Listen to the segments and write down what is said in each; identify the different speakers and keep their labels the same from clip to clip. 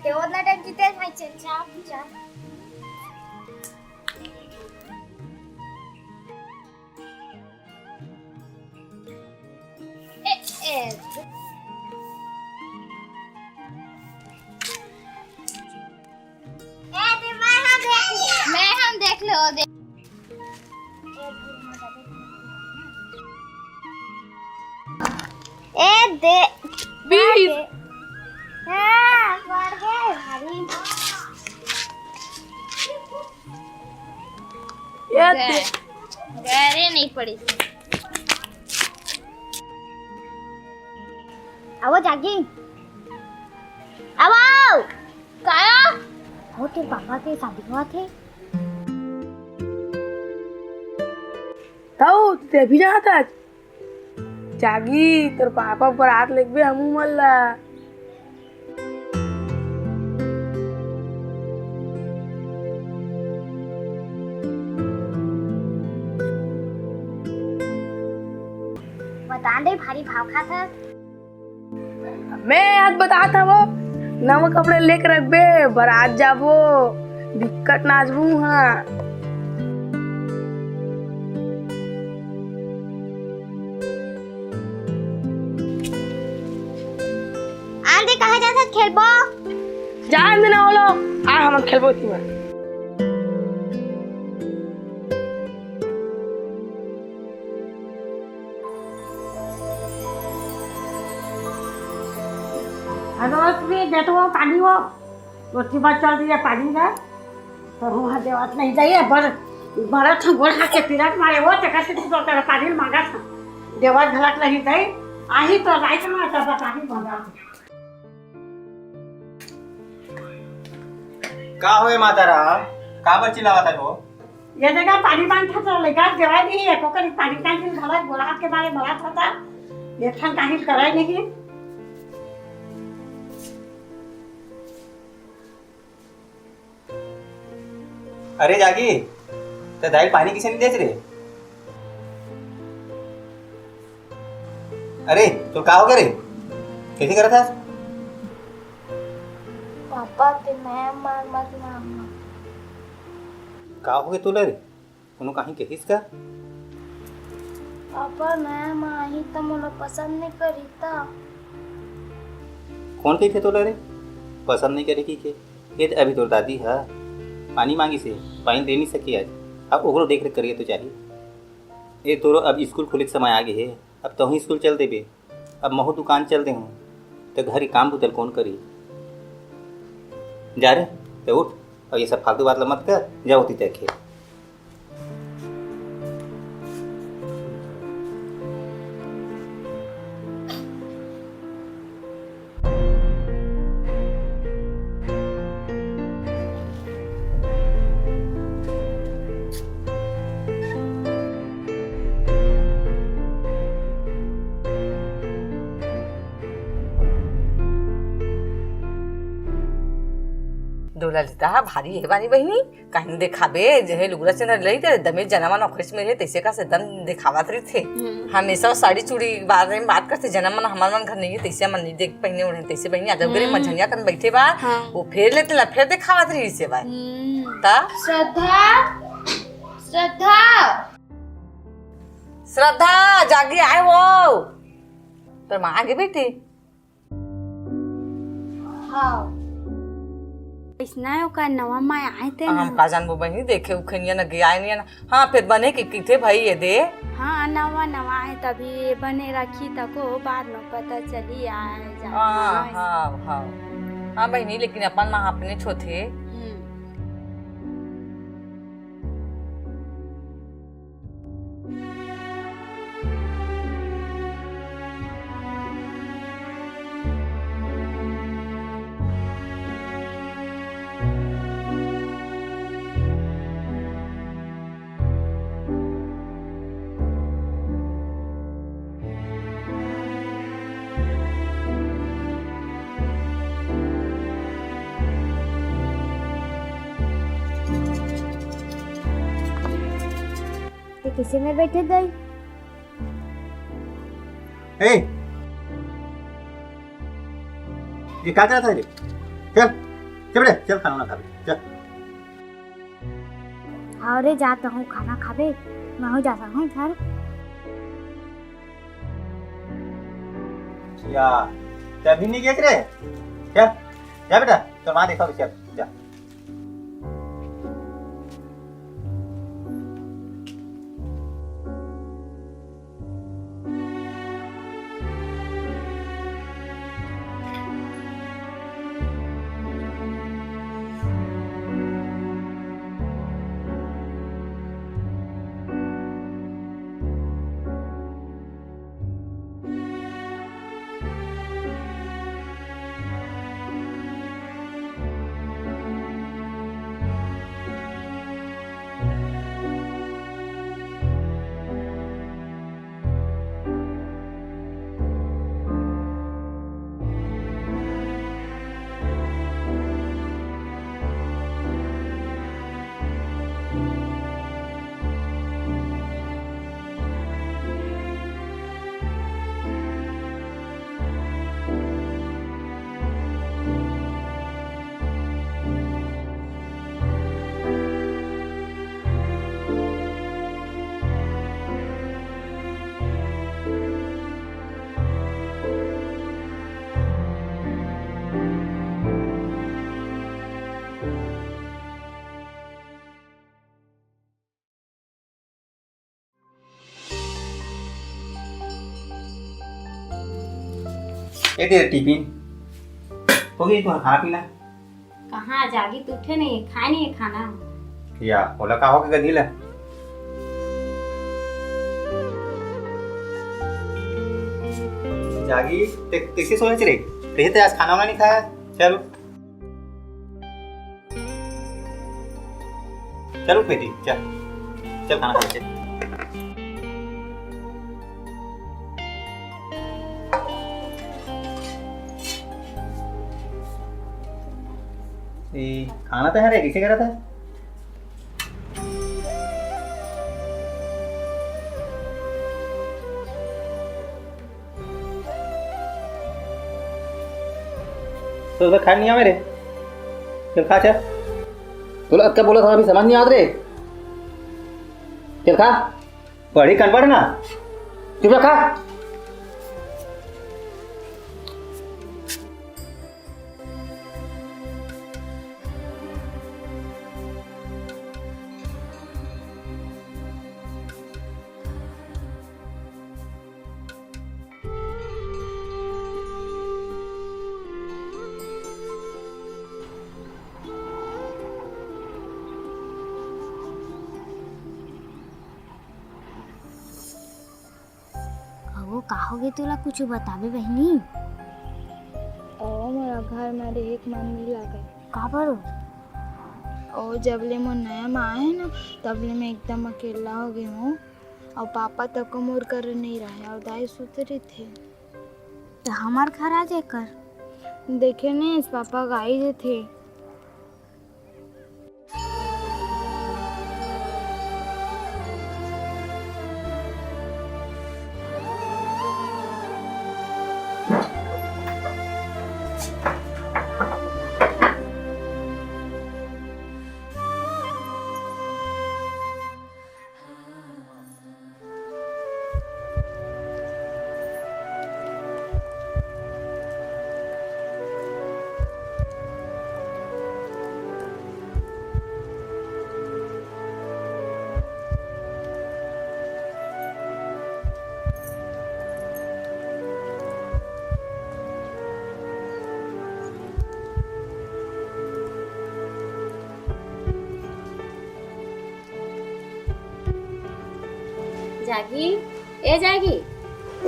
Speaker 1: तेवढा टाइम तिथे खायचे चहा चहा मैं हम देख लो देख ए दे
Speaker 2: बीस
Speaker 1: हाँ पड़ गए भारी गहरे नहीं पड़ी आओ जागी आओ काया वो तेरे पापा के शादी हुआ थे
Speaker 2: ताऊ ते भी जहाँ था जागी तेरे पापा पर हाथ लेके भी हमू मल्ला
Speaker 1: बता दे भारी भाव खा था
Speaker 2: मैं आज बता था वो नव कपड़े लेकर रख बे बारात जाबो दिक्कत नाचबू हाँ
Speaker 1: आंधी कहाँ जाता खेलबो
Speaker 2: जान देना बोलो आ हम खेलबो थी मैं
Speaker 3: रोज भी देतो पानी वो रोटी बात चल रही है पानी का तो वहाँ देवत नहीं जाइए बड़ा था गोल हाथ के पिराट मारे वो तो कैसे तो तेरा पानी मांगा था देवत घलक नहीं जाए आही तो राइट में तब पानी मांगा
Speaker 4: का होए माता राम का बर चिल्लावत है हो
Speaker 3: ये जगह पानी मांगता तो लेकर देवाई नहीं है कोकर पानी का हिल घलक गोल हाथ के मारे बड़ा था ये ठन का हिल कराई नहीं
Speaker 4: अरे जागी तो दाइल पानी किसे नहीं देच रे अरे तो का हो गए रे कैसे करा था
Speaker 1: पापा ते मैं मार मत मारना
Speaker 4: का हो गए तू रे उन्हों कहीं कहिस का
Speaker 1: पापा मैं माही तो मुझे पसंद नहीं करी था
Speaker 4: कौन कही थे तो रे पसंद नहीं करे की के ये तो अभी तो दादी है पानी मांगी से पानी दे नहीं सकी आज अब ओकरो देख रेख करिए तो चाहिए ये तोरो अब स्कूल खुले के समय आ गए है अब तो ही स्कूल चल देबे अब महू दुकान चल दे हूँ तो घर ही काम बुतल कौन करी जा रे तो उठ और ये सब फालतू बात मत कर जा होती देखे
Speaker 5: ललिता भारी है बानी बहनी कहीं दिखाबे जे लुगरा चंद्र लई ते दमे जनमा नौकरी में ले तैसे का से दम दिखावत रही थे हमेशा साड़ी चूड़ी बारे में बात करते जन्म मन हमार मन घर नहीं है तैसे मन नहीं देख पहने उन्हें तैसे बहनी अदब गरे मंझनिया कर बैठे बा वो फेर लेते ला फेर दिखावत रही से बा ता
Speaker 1: श्रद्धा श्रद्धा
Speaker 5: श्रद्धा जागी आए वो तो मां आगे बैठी
Speaker 1: हाँ इसना का नवा माय आए थे
Speaker 5: हम का जानबो बहनी देखे उखनिया न गया नहीं ना हां फिर बने के किथे भाई ये दे
Speaker 1: हाँ नवा नवा आए तभी बने रखी तको बाद में पता चली आए जा
Speaker 5: हाँ हाँ हाँ हाँ बहनी लेकिन अपन माँ अपने छोथे
Speaker 1: किसी में बैठे गई।
Speaker 4: ए ये क्या कर रहा था रे? चल चल बेटे, चल खाना ना खा ले, चल।
Speaker 1: अरे जाता हूँ खाना खावे, मैं हो जाता हूँ घर।
Speaker 4: या तभी नहीं देख रहे, चल जा बेटा, चल वहाँ देखो, चल जा। ये तेरा टिफिन हो गई, तुम्हारा खाना पीना
Speaker 1: कहाँ जागी तू, उठे नहीं, खाए नहीं है खाना।
Speaker 4: या बोला का हो के गदी ला। जागी टैक्सी सोने चले कहीं तो आज खाना वाना नहीं खाया। चलो चलो बेटी, चल चल खाना खा ले। खाना तो है, किसे करा था? तो उधर खा नहीं आ मेरे, चल खा, चल। तो अच्छा बोला था, अभी समझ नहीं आ रहे, चल खा, पढ़ी कन पढ़ ना, चुप खा।
Speaker 1: वो कहोगे तोला कुछ बतावे बहनी?
Speaker 2: ओ मेरा घर में एक मन नहीं लगे।
Speaker 1: का बरो?
Speaker 2: और जब ले मोर नया माँ है ना, तब ले मैं एकदम अकेला हो गई हूँ। और पापा तक को मोर कर नहीं रहे और दाई सुत रहे थे।
Speaker 1: तो हमार घर आ जाए कर
Speaker 2: देखे नहीं, इस पापा गाई जो थे।
Speaker 1: जागी, ए जागी,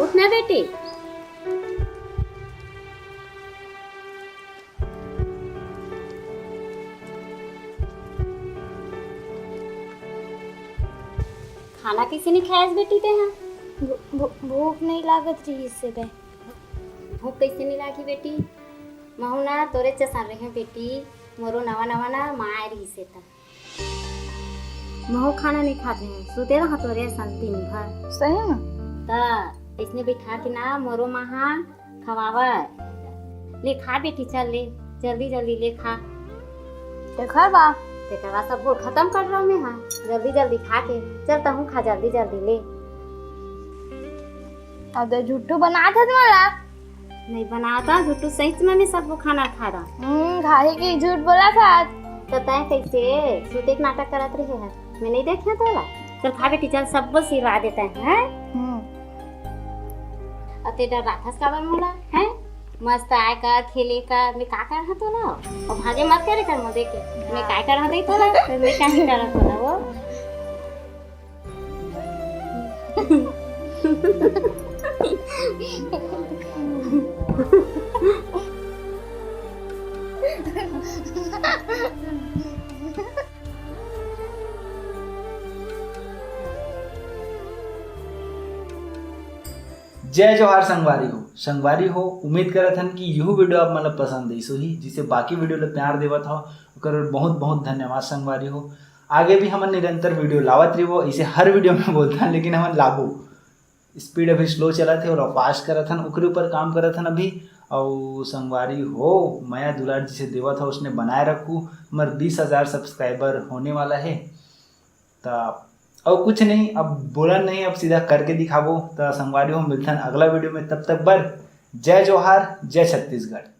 Speaker 1: उठ ना बेटी। खाना किसी ने खाया बेटी ते? हाँ
Speaker 2: भूख नहीं लागत रही इससे ते।
Speaker 1: भूख कैसे नहीं लागी बेटी? महू ना तोरे चसान रहे बेटी, मोरो नवा नवा ना माँ रही से था।
Speaker 6: महू खाना नहीं खाते हैं, सोते रहो तो रे सन दिन भर।
Speaker 2: सही में
Speaker 6: तो इसने बैठा के ना मोरो महा खवावा। ले खा बेटी, चल ले जल्दी जल्दी ले खा।
Speaker 2: देखा बा
Speaker 6: तेरा सब बोल खत्म कर रहा हूँ मैं। हाँ जल्दी जल्दी खा के चलता हूँ, खा जल्दी जल्दी ले।
Speaker 2: अब तो झूठू बना था तुम्हारा।
Speaker 6: नहीं बनाता झूठू, सही में मैं सबको खाना खा रहा।
Speaker 2: खाए की झूठ बोला था आज।
Speaker 6: तो तय कैसे सूते नाटक करत रहे है, मैं नहीं देखा तोला। चल खा बेटी चल, सबको सिरवा देते हैं। अते डर राखस का बन मोला है, मस्त आए कर खेले कर। मैं का कर हा तोला और भागे मत करे कर मुझे के मैं काय कर हा दे तोला, तो मैं का ही कर तोला वो।
Speaker 7: जय जोहार संगवारी हो। उम्मीद करत हन कि यह वीडियो आप मतलब पसंद आई सो ही, जिसे बाकी वीडियो ले प्यार देवत हो ओकर बहुत बहुत धन्यवाद संगवारी हो। आगे भी हम निरंतर वीडियो लावत रही, ऐसे हर वीडियो में बोलता लेकिन हम लाबो स्पीड अभी स्लो चला थे और फास्ट करत हन, ओकरे ऊपर काम करत हन अभी। और संगवारी हो माया दुलार जिसे देवत हो उसने बनाए रखू। हमारे 20,000 सब्सक्राइबर होने वाला है। तो और कुछ नहीं, अब बोला नहीं, अब सीधा करके दिखाबो। तो संगवारी हो मिलते हैं अगला वीडियो में, तब तक बर जय जोहार, जय छत्तीसगढ़।